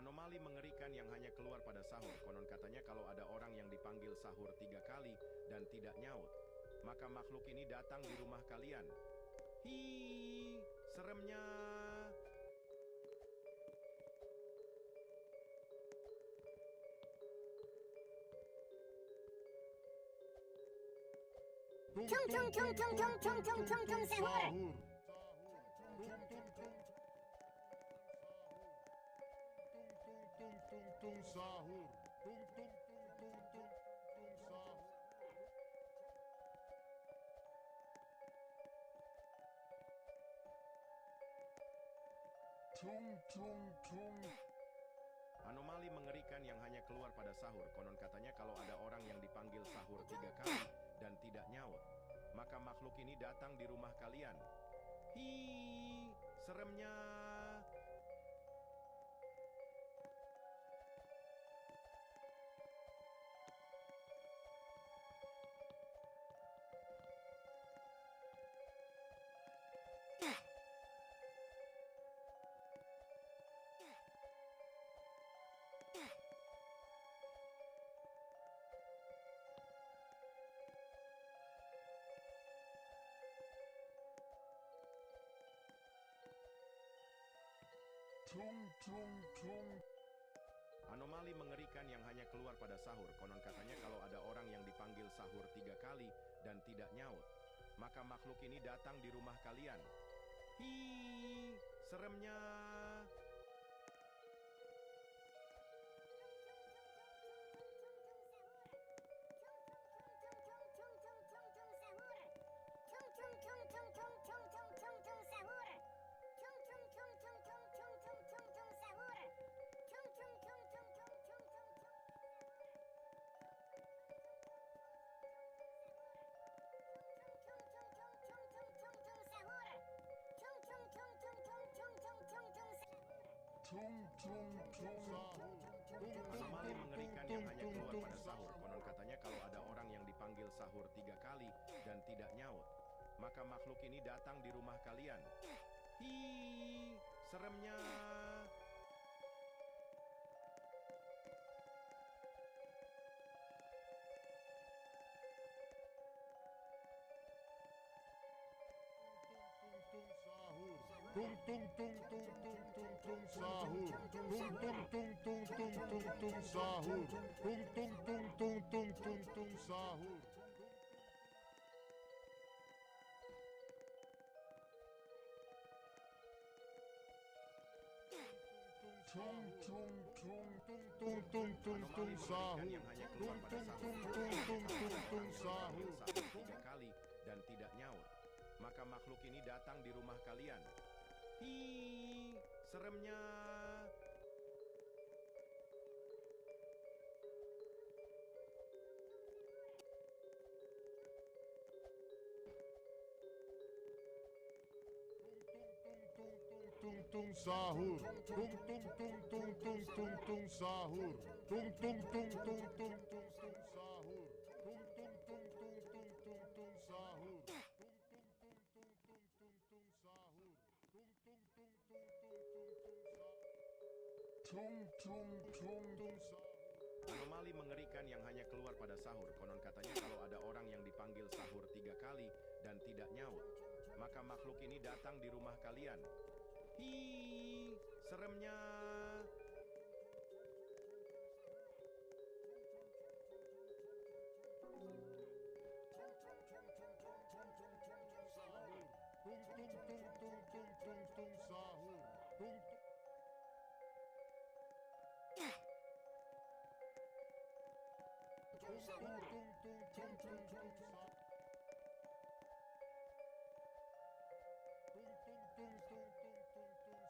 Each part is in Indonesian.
Anomali mengerikan yang hanya keluar pada sahur. Konon katanya kalau ada orang yang dipanggil sahur 3 kali dan tidak nyaut, maka makhluk ini datang di rumah kalian. Hi, seremnya. Tung tung tung tung tung tung tung tung tung sahur. Tung sahur. Tung tung tung tung tung sahur. Anomali mengerikan yang hanya keluar pada sahur. Konon katanya kalau ada orang yang dipanggil sahur 3 kali dan tidak nyaut, maka makhluk ini datang di rumah kalian. Hi, seremnya. Anomali mengerikan yang hanya keluar pada sahur. Konon katanya kalau ada orang yang dipanggil sahur 3 kali dan tidak nyaut, maka makhluk ini datang di rumah kalian. Hi, seremnya. Anomali mengerikan yang hanya keluar pada sahur. Konon katanya kalau ada orang yang dipanggil sahur 3 kali dan tidak nyaut, maka makhluk ini datang di rumah kalian. Hi, seremnya. Tung tung tung tung tung tung tung sahur. Tung tung tung tung tung tung tung sahur. Tung tung tung tung tung tung tung sahur. Tung tung tung tung tung tung tung sahur. Yang hanya keluar Tung pada tung sahur. tung tung tung tung tung sahur. Sahur 3 kali dan tidak nyaut, maka makhluk ini datang di rumah kalian. Hi, seremnya. Tung tung sahur. Tung tung tung tung tung tung tung sahur. Tung tung tung tung tung tung tung sahur. Tung tung tung tung tung tung tung sahur. Anomali mengerikan yang hanya keluar pada sahur. Konon katanya kalau ada orang yang dipanggil sahur 3 kali dan tidak nyaut, maka makhluk ini datang di rumah kalian. Hi, seremnya. Tung tung tung tung tung tung tung sahur. Tung tung tung tung tung tung tung sahur. Tung tung tung tung tung tung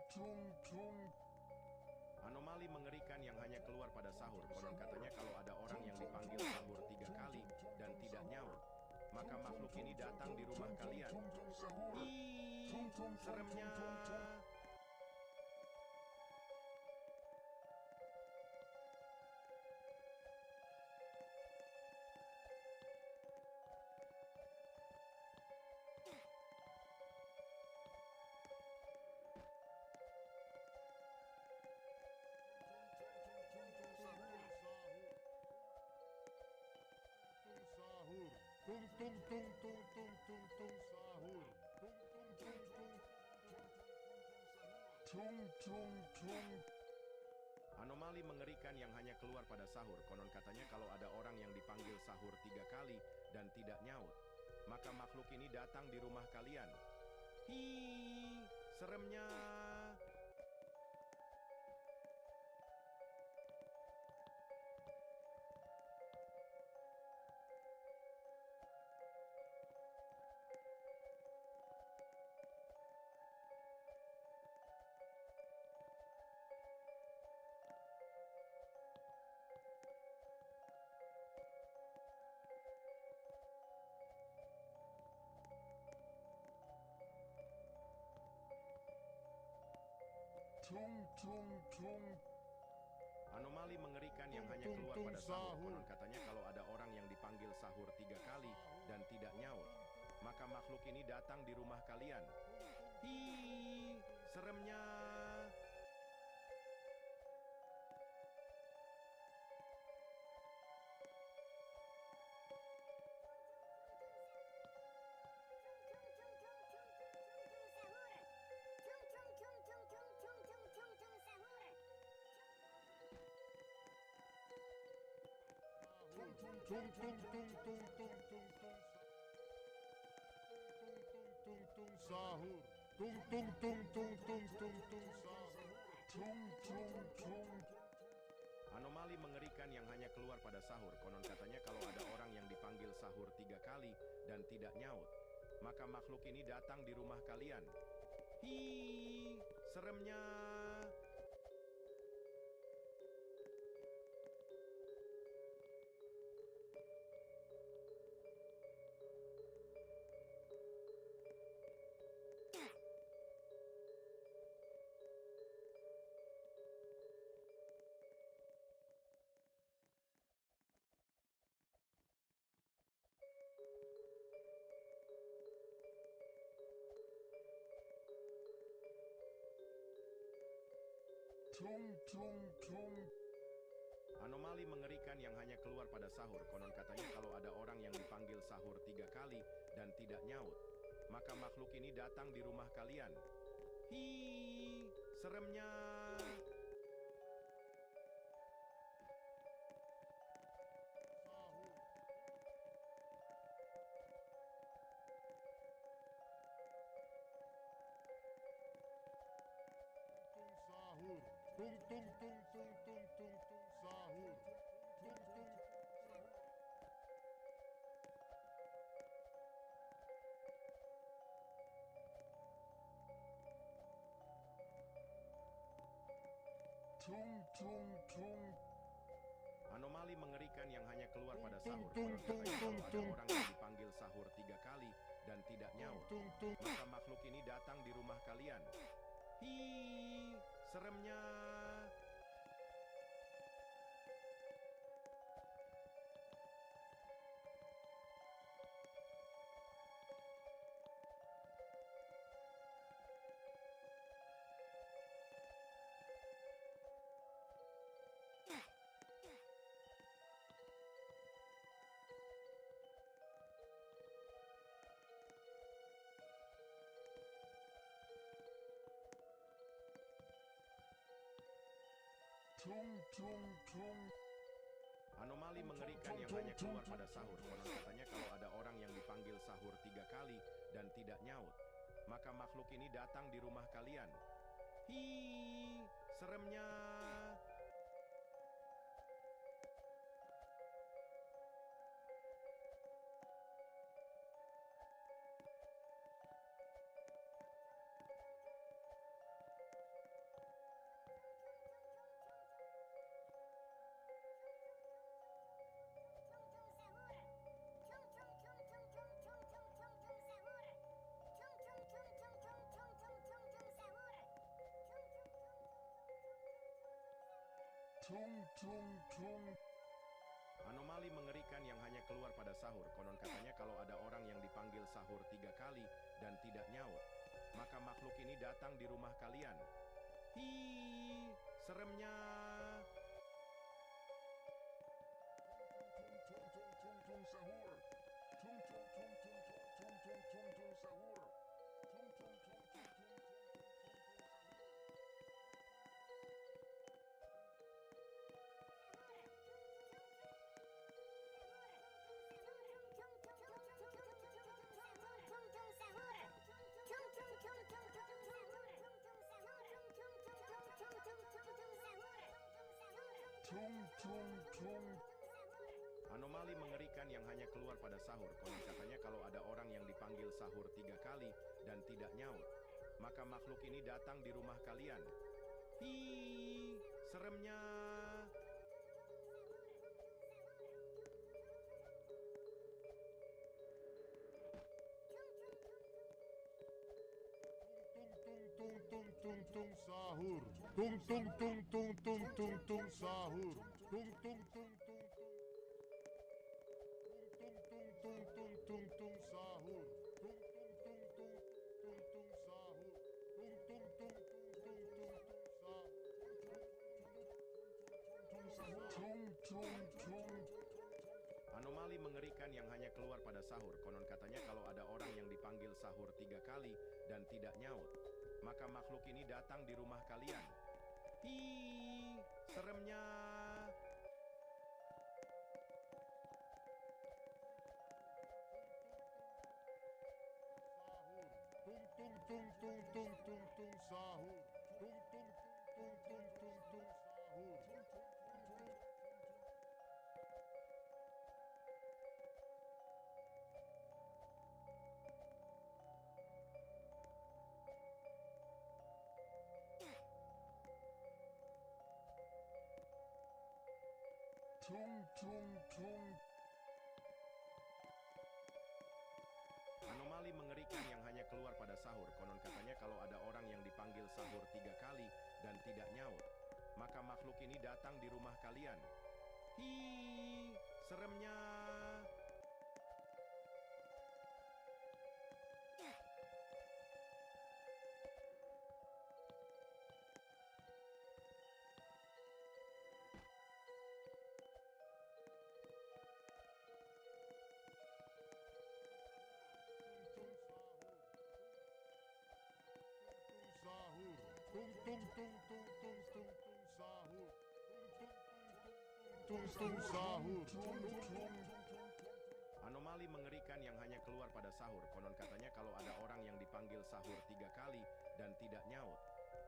tung sahur. Anomali mengerikan yang hanya keluar pada sahur. Konon katanya kalau ada orang yang dipanggil sahur 3 kali dan tidak nyaut, maka makhluk ini datang di rumah kalian. Ih, seremnya. Tung tung tung tung tung tung tung sahur. Tung tung tung tung tung tung tung. Anomali mengerikan yang hanya keluar pada sahur. Konon katanya kalau ada orang yang dipanggil sahur 3 kali dan tidak nyaut, maka makhluk ini datang di rumah kalian. Hi, seremnya. Tung tung tung. Anomali mengerikan yang hanya keluar pada sahur. Konon katanya kalau ada orang yang dipanggil sahur 3 kali dan tidak nyaut, maka makhluk ini datang di rumah kalian. Hi, seremnya. Tung tung tung tung tung tung tung tung. Tung tung sahur. Tung tung tung tung tung tung tung sahur. Tung tung tung. Anomali mengerikan yang hanya keluar pada sahur. Konon katanya kalau ada orang yang dipanggil sahur 3 kali dan tidak nyaut, maka makhluk ini datang di rumah kalian. Hi, seremnya. Tung tung tung. Anomali mengerikan yang hanya keluar pada sahur. Konon katanya kalau ada orang yang dipanggil sahur 3 kali dan tidak nyaut, maka makhluk ini datang di rumah kalian. Hi, seremnya. Sahur. Tung sahur. Tung tung tung tung tung tung tung sahur. Tung tung. Tung tung tung. Anomali mengerikan yang hanya keluar pada Tung, sahur. tung, Konon tung, katanya tung, kalau ada tung. orang yang dipanggil sahur 3 kali dan tidak nyaut, Tung tung. maka makhluk ini datang di rumah kalian. Hi, seremnya. Tung tung tung. Anomali mengerikan yang hanya keluar pada sahur. Konon katanya kalau ada orang yang dipanggil sahur 3 kali dan tidak nyaut, maka makhluk ini datang di rumah kalian. Hi, seremnya. Tung tung tung. Anomali mengerikan yang hanya keluar pada sahur. Konon katanya kalau ada orang yang dipanggil sahur 3 kali dan tidak nyaut, maka makhluk ini datang di rumah kalian. Hi, seremnya. Tung tung tung tung tung sahur. Tung Anomali mengerikan yang hanya keluar pada sahur. Konon katanya kalau ada orang yang dipanggil sahur 3 kali dan tidak nyaut, maka makhluk ini datang di rumah kalian. Hi, seremnya. Tung sahur. Tung tung tung tung tung tung tung sahur. Tung tung tung tung tung. Tung tung tung tung tung tung sahur. Tung tung tung tung tung tung sahur. Tung tung tung tung tung tung sahur. Tung tung tung. Anomali mengerikan yang hanya keluar pada sahur. Konon katanya kalau ada orang yang dipanggil sahur 3 kali dan tidak nyaut, maka makhluk ini datang di rumah kalian. Hi, seremnya. Tung tung tung tung tung tung tung sahur. Tung tung tung tung tung tung tung sahur. Tung tung tung. Anomali mengerikan yang hanya keluar pada sahur. Konon katanya kalau ada orang yang dipanggil sahur 3 kali dan tidak nyaut, maka makhluk ini datang di rumah kalian. Hi, seremnya. Sahur. Tung tung tung tung tung tung tung sahur. Tung tung tung tung sahur. Anomali mengerikan yang hanya keluar pada sahur. Konon katanya kalau ada orang yang dipanggil sahur 3 kali dan tidak nyaut,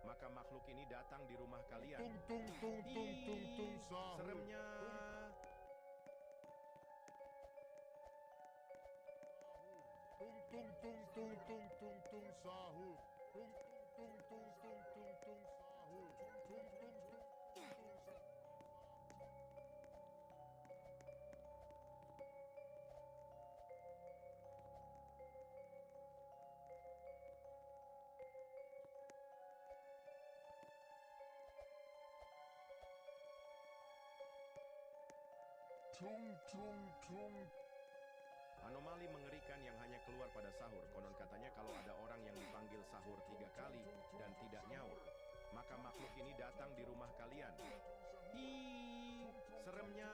maka makhluk ini datang di rumah kalian. Tung tung tung tung tung tung Hi, sahur. seremnya. Tung tung tung tung tung tung tung sahur. Tung tung tung tung tung tung sahur. Tung tung tung tung tung. Tung tung tung. Anomali mengerikan yang hanya keluar pada sahur. Konon katanya kalau ada orang yang dipanggil sahur 3 kali dan tidak nyaut, maka makhluk ini datang di rumah kalian. Hi, seremnya.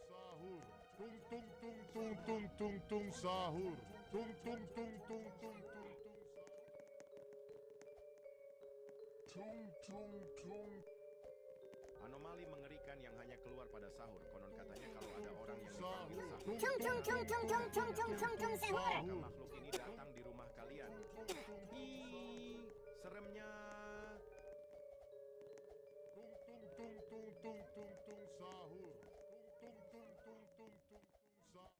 Sahur. Tung tung tung tung tung tung tung sahur. Tung tung tung tung tung tung tung. Tung tung tung. Anomali mengerikan yang hanya keluar pada sahur. Konon katanya kalau ada orang yang dipanggil Sahur. sahur, Tung tung tung tung tung tung tung tung tung sahur. maka makhluk ini datang di rumah kalian. Hi, seremnya. Tung tung tung tung tung tung tung sahur. Tung tung tung tung tung tung sahur.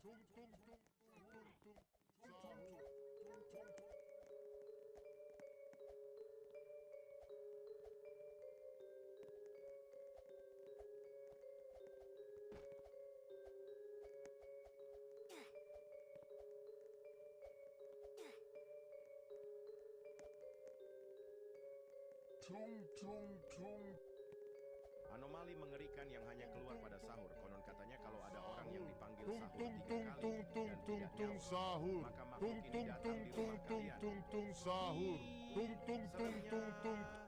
Tung tung tung tung tung tung sahur. Tung tung tung. Anomali mengerikan yang hanya keluar pada sahur. Konon katanya kalau ada orang yang dipanggil Tung sahur tung 3 tung kali tung tung dan tung tidak tung nyaut, sahur. maka Tung makhluk ini tung datang tung di tung rumah tung kalian. tung tung sahur. Tung tung tung tung tung